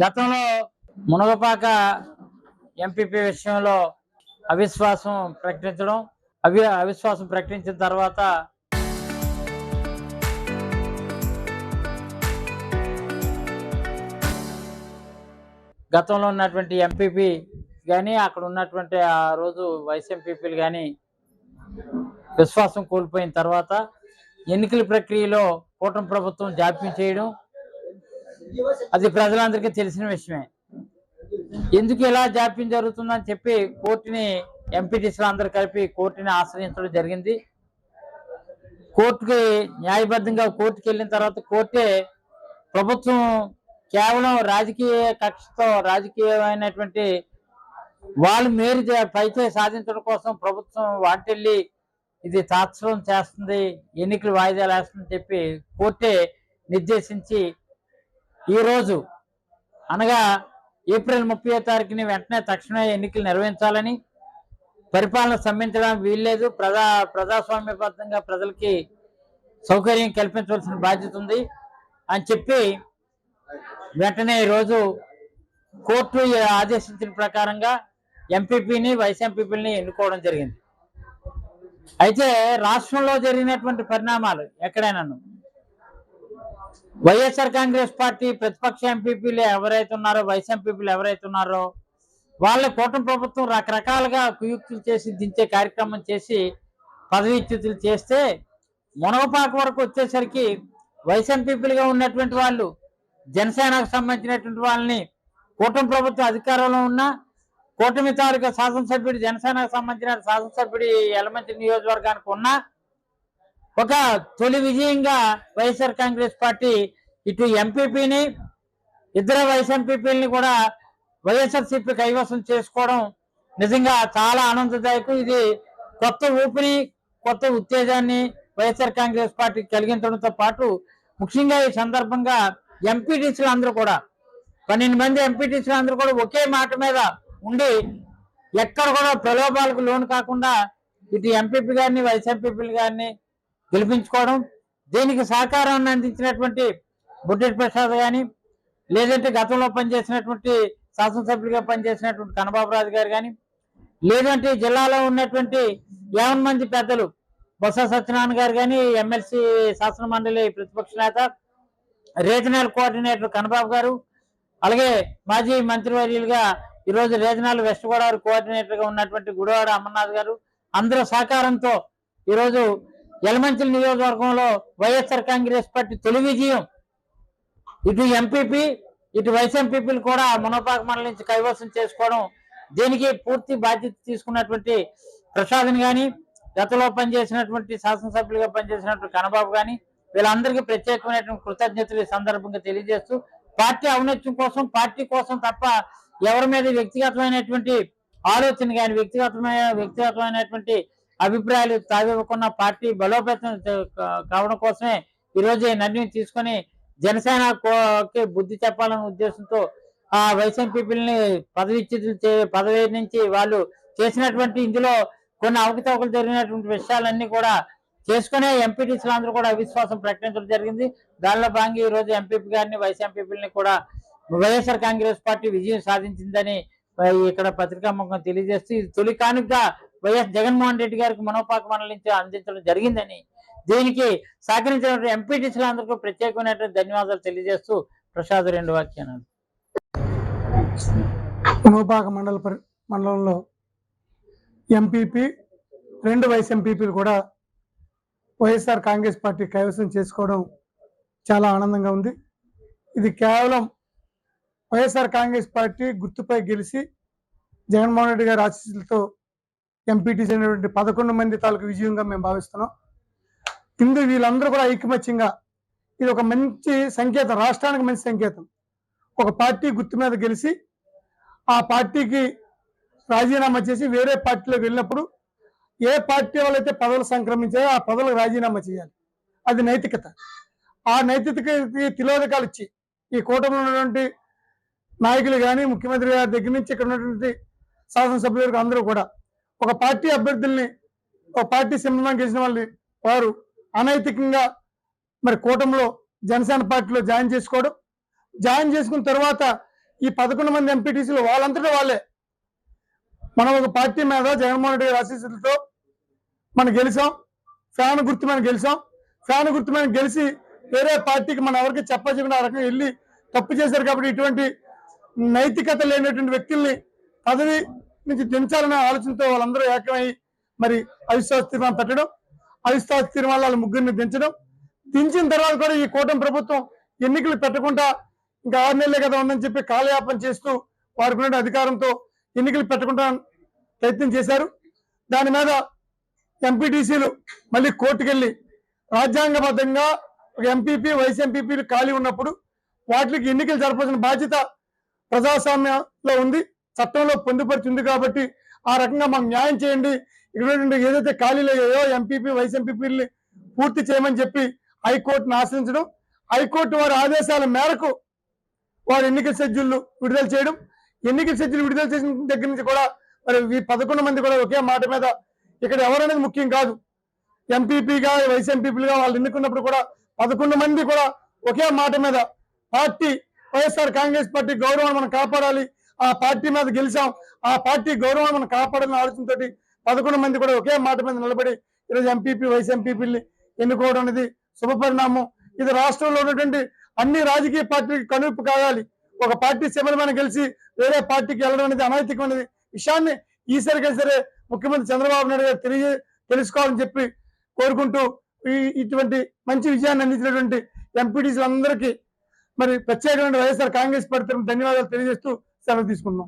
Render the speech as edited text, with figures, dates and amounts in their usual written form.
గతంలో మునగపాక ఎంపీపీ విషయంలో అవిశ్వాసం ప్రకటించడం, అవిశ్వాసం ప్రకటించిన తర్వాత గతంలో ఉన్నటువంటి ఎంపీపీ కానీ అక్కడ ఉన్నటువంటి ఆ రోజు వైస్ ఎంపీపీలు కానీ విశ్వాసం కోల్పోయిన తర్వాత ఎన్నికల ప్రక్రియలో కూటమి ప్రభుత్వం జాప్యం చేయడం అది ప్రజలందరికీ తెలిసిన విషయమే. ఎందుకు ఇలా జాప్యం జరుగుతుందని చెప్పి కోర్టుని ఎంపీటీసీలు అందరూ కలిపి కోర్టుని ఆశ్రయించడం జరిగింది. కోర్టుకి న్యాయబద్ధంగా కోర్టుకి వెళ్ళిన తర్వాత కోర్టే ప్రభుత్వం కేవలం రాజకీయ కక్షతో రాజకీయమైనటువంటి వాళ్ళు మేలు పైచే సాధించడం కోసం ప్రభుత్వం వాటిల్లి ఇది తాత్సరం చేస్తుంది, ఎన్నికలు వాయిదాలు వేస్తుందని చెప్పి కోర్టే నిర్దేశించి ఈరోజు అనగా ఏప్రిల్ 30వ తారీఖుని వెంటనే తక్షణమే ఎన్నికలు నిర్వహించాలని, పరిపాలన స్తంభించడానికి వీల్లేదు, ప్రజాస్వామ్యబద్ధంగా ప్రజలకి సౌకర్యం కల్పించవలసిన బాధ్యత ఉంది అని చెప్పి వెంటనే ఈరోజు కోర్టు ఆదేశించిన ప్రకారంగా ఎంపీపీని వైస్ ఎంపీపీని ఎన్నుకోవడం జరిగింది. అయితే రాష్ట్రంలో జరిగినటువంటి పరిణామాలు ఎక్కడైనాను వైఎస్ఆర్ కాంగ్రెస్ పార్టీ ప్రతిపక్ష ఎంపీపీలు ఎవరైతే ఉన్నారో వైస్ ఎంపీపీలు ఎవరైతే ఉన్నారో వాళ్ళ కూటమి ప్రభుత్వం రకరకాలుగా కుయుక్తులు చేసి దించే కార్యక్రమం చేసి పదవీచ్యుతులు చేస్తే మునగపాక వరకు వచ్చేసరికి వైస్ ఎంపీపీలుగా ఉన్నటువంటి వాళ్ళు జనసేనకు సంబంధించినటువంటి వాళ్ళని కూటమి ప్రభుత్వం అధికారంలో ఉన్న కూటమి తాలూకా శాసనసభ్యుడు జనసేనకు సంబంధించిన శాసనసభ్యుడి యలమంచిలి నియోజకవర్గానికి ఉన్న ఒక తొలి విజయంగా వైఎస్ఆర్ కాంగ్రెస్ పార్టీ ఇటు ఎంపీపీని ఇద్దరు వైస్ ఎంపీపీలని కూడా వైఎస్ఆర్సీపీ కైవసం చేసుకోవడం నిజంగా చాలా ఆనందదాయకం. ఇది కొత్త ఊపిరి కొత్త ఉత్తేజాన్ని వైఎస్ఆర్ కాంగ్రెస్ పార్టీకి కలిగించడంతో పాటు ముఖ్యంగా ఈ సందర్భంగా ఎంపీటీసీలు అందరూ కూడా 12 మంది ఎంపీటీసీలు అందరూ కూడా ఒకే మాట మీద ఉండి ఎక్కడ కూడా ప్రలోభాలకు లోను కాకుండా ఇటు ఎంపీపీ గారిని వైస్ ఎంపీపీలు గారిని గెలిపించుకోవడం, దీనికి సహకారాన్ని అందించినటువంటి బుడ్డెట్టి ప్రసాద్ కానీ లేదంటే గతంలో పనిచేసినటువంటి శాసనసభ్యులుగా పనిచేసినటువంటి కన్నబాబురాజు గారు కానీ లేదంటే జిల్లాలో ఉన్నటువంటి 50 మంది పెద్దలు బొత్స సత్యనారాయణ గారు కానీ ఎమ్మెల్సీ శాసన మండలి ప్రతిపక్ష నేత రీజనల్ కోఆర్డినేటర్ కన్నబాబు గారు, అలాగే మాజీ మంత్రివర్యులుగా ఈరోజు రీజనల్ వెస్ట్ గోదావరి కోఆర్డినేటర్గా ఉన్నటువంటి గుడివాడ అమర్నాథ్ గారు అందరూ సహకారంతో ఈరోజు యలమంచిలి నియోజకవర్గంలో వైఎస్ఆర్ కాంగ్రెస్ పార్టీ తొలి విజయం ఇటు ఎంపీపీ ఇటు వైస్ ఎంపీపీలు కూడా మునగపాక మండలం నుంచి కైవసం చేసుకోవడం, దీనికి పూర్తి బాధ్యత తీసుకున్నటువంటి ప్రసాద్ని కానీ గతంలో పనిచేసినటువంటి శాసనసభ్యులుగా పనిచేసినటువంటి కన్నబాబు కానీ వీళ్ళందరికీ ప్రత్యేకమైనటువంటి కృతజ్ఞతలు ఈ సందర్భంగా తెలియజేస్తూ పార్టీ ఔన్నత్యం కోసం పార్టీ కోసం తప్ప ఎవరి మీద వ్యక్తిగతమైనటువంటి ఆలోచన కానీ వ్యక్తిగతమైనటువంటి అభిప్రాయాలు తావివ్వకుండా పార్టీ బలోపేతం కావడం కోసమే ఈరోజు ఈ నిర్ణయం తీసుకొని జనసేనకి బుద్ధి చెప్పాలనే ఉద్దేశంతో ఆ వైస్ ఎంపీపీలని పదవి నుంచి వాళ్ళు చేసినటువంటి ఇందులో కొన్ని అవకతవకలు జరిగినటువంటి విషయాలన్నీ కూడా చేసుకునే ఎంపీటీసీలు అందరూ కూడా అవిశ్వాసం ప్రకటించడం జరిగింది. దానిలో భాగంగా ఈ రోజు ఎంపీపీ గారిని వైస్ ఎంపీపీలని కూడా వైఎస్ఆర్ కాంగ్రెస్ పార్టీ విజయం సాధించిందని ఇక్కడ పత్రికాముఖంగా తెలియజేస్తూ ఇది తొలి కానుకగా వైఎస్ జగన్మోహన్ రెడ్డి గారికి మునగపాక మండలం నుంచి అందించడం జరిగిందని, దీనికి సహకరించిన ఎంపీటీసీలు అందరికీ ప్రత్యేకమైనటువంటి ధన్యవాదాలు తెలియజేస్తూ ప్రసాద్ 2 వాక్యాలు. మునగపాక మండలంలో ఎంపీపీ 2 వైస్ ఎంపీపీలు కూడా వైఎస్ఆర్ కాంగ్రెస్ పార్టీ కైవసం చేసుకోవడం చాలా ఆనందంగా ఉంది. ఇది కేవలం వైఎస్ఆర్ కాంగ్రెస్ పార్టీ గుర్తుపై గెలిచి జగన్మోహన్ రెడ్డి గారి ఆశీస్సులతో ఎంపీటీసీ అయినటువంటి 11 మంది తాలూకు విజయంగా మేము భావిస్తున్నాం. వీళ్ళందరూ కూడా ఐకమత్యంగా ఇది ఒక మంచి సంకేతం, రాష్ట్రానికి మంచి సంకేతం. ఒక పార్టీ గుర్తు మీద గెలిచి ఆ పార్టీకి రాజీనామా చేసి వేరే పార్టీలోకి వెళ్ళినప్పుడు ఏ పార్టీ వాళ్ళైతే పదవులు సంక్రమించాయో ఆ పదవులకు రాజీనామా చేయాలి. అది నైతికత. ఆ నైతికతకి తిలోదకాలు ఇచ్చి ఈ కూటమిలో ఉన్నటువంటి నాయకులు కానీ ముఖ్యమంత్రి గారి దగ్గర నుంచి ఇక్కడ ఉన్నటువంటి శాసనసభ్యులకు అందరూ కూడా ఒక పార్టీ అభ్యర్థుల్ని ఒక పార్టీ సింబలం గెలిచిన వాళ్ళని వారు అనైతికంగా మరి కూటమిలో జనసేన పార్టీలో జాయిన్ చేసుకోవడం, జాయిన్ చేసుకున్న తర్వాత ఈ 11 మంది ఎంపీటీసీలు వాళ్ళంతటా వాళ్ళే మనం ఒక పార్టీ మీద జగన్మోహన్ రెడ్డి గారి ఆశీస్సులతో మనం గెలిచాం, ఫ్యాన్ గుర్తు మీద గెలిచాం. ఫ్యాన్ గుర్తు మీద గెలిచి వేరే పార్టీకి మనం ఎవరికి చెప్పకుండా ఆ రకంగా వెళ్ళి తప్పు చేశారు. కాబట్టి ఇటువంటి నైతికత లేనటువంటి వ్యక్తుల్ని పదవి నుంచి దించాలనే ఆలోచనతో వాళ్ళందరూ ఏకమై మరి అవిశ్వాస తీర్మానం పెట్టడం, అవిశ్వాస తీర్మానాలు వాళ్ళ ముగ్గురిని దించడం, దించిన తర్వాత కూడా ఈ కూటమి ప్రభుత్వం ఎన్నికలు పెట్టకుండా ఇంకా 6 నెలలే కదా ఉందని చెప్పి కాలయాపన చేస్తూ వారికి ఉన్న అధికారంతో ఎన్నికలు పెట్టకుండా ప్రయత్నం చేశారు. దాని మీద ఎంపీటీసీలు మళ్ళీ కోర్టుకెళ్ళి రాజ్యాంగబద్ధంగా ఒక ఎంపీపీ వైస్ ఎంపీపీలు ఖాళీ ఉన్నప్పుడు వాటికి ఎన్నికలు జరపాల్సిన బాధ్యత ప్రజాస్వామ్యంలో ఉంది, చట్టంలో పొందుపరిచి ఉంది. కాబట్టి ఆ రకంగా మాకు న్యాయం చేయండి, ఇక్కడ ఏదైతే ఖాళీలు అయ్యాయో ఎంపీపీ వైస్ ఎంపీపీలని పూర్తి చేయమని చెప్పి హైకోర్టును ఆశ్రయించడం, హైకోర్టు వారి ఆదేశాల మేరకు వారు ఎన్నికల షెడ్యూల్ విడుదల చేయడం, ఎన్నికల షెడ్యూల్ విడుదల చేసిన దగ్గర నుంచి కూడా మరి ఈ 11 మంది కూడా ఒకే మాట మీద, ఇక్కడ ఎవరనేది ముఖ్యం కాదు, ఎంపీపీగా వైస్ ఎంపీపీలుగా వాళ్ళు ఎన్నుకున్నప్పుడు కూడా 11 మంది కూడా ఒకే మాట మీద పార్టీ వైఎస్ఆర్ కాంగ్రెస్ పార్టీ గౌరవాన్ని మనం కాపాడాలి, ఆ పార్టీ మీద గెలిచాం, ఆ పార్టీ గౌరవాన్ని మనం కాపాడాలని ఆలోచనతో 11 మంది కూడా ఒకే మాట మీద నిలబడి ఈరోజు ఎంపీపీ వైస్ ఎంపీపీని ఎన్నుకోవడం అనేది శుభపరిణామం. ఇది రాష్ట్రంలో ఉన్నటువంటి అన్ని రాజకీయ పార్టీలకు కనువిప్పు కావాలి. ఒక పార్టీ శబరిమైన గెలిచి వేరే పార్టీకి వెళ్ళడం అనేది అనైతికమైన విషయాన్ని ఈసారికైనా సరే ముఖ్యమంత్రి చంద్రబాబు నాయుడు గారు తెలుసుకోవాలని చెప్పి కోరుకుంటూ ఇటువంటి మంచి విజయాన్ని అందించినటువంటి ఎంపీటీసీలందరికీ మరి ప్రత్యేకమైన వైఎస్ఆర్ కాంగ్రెస్ పార్టీ ధన్యవాదాలు తెలియజేస్తూ సెలవు తీసుకున్నాం.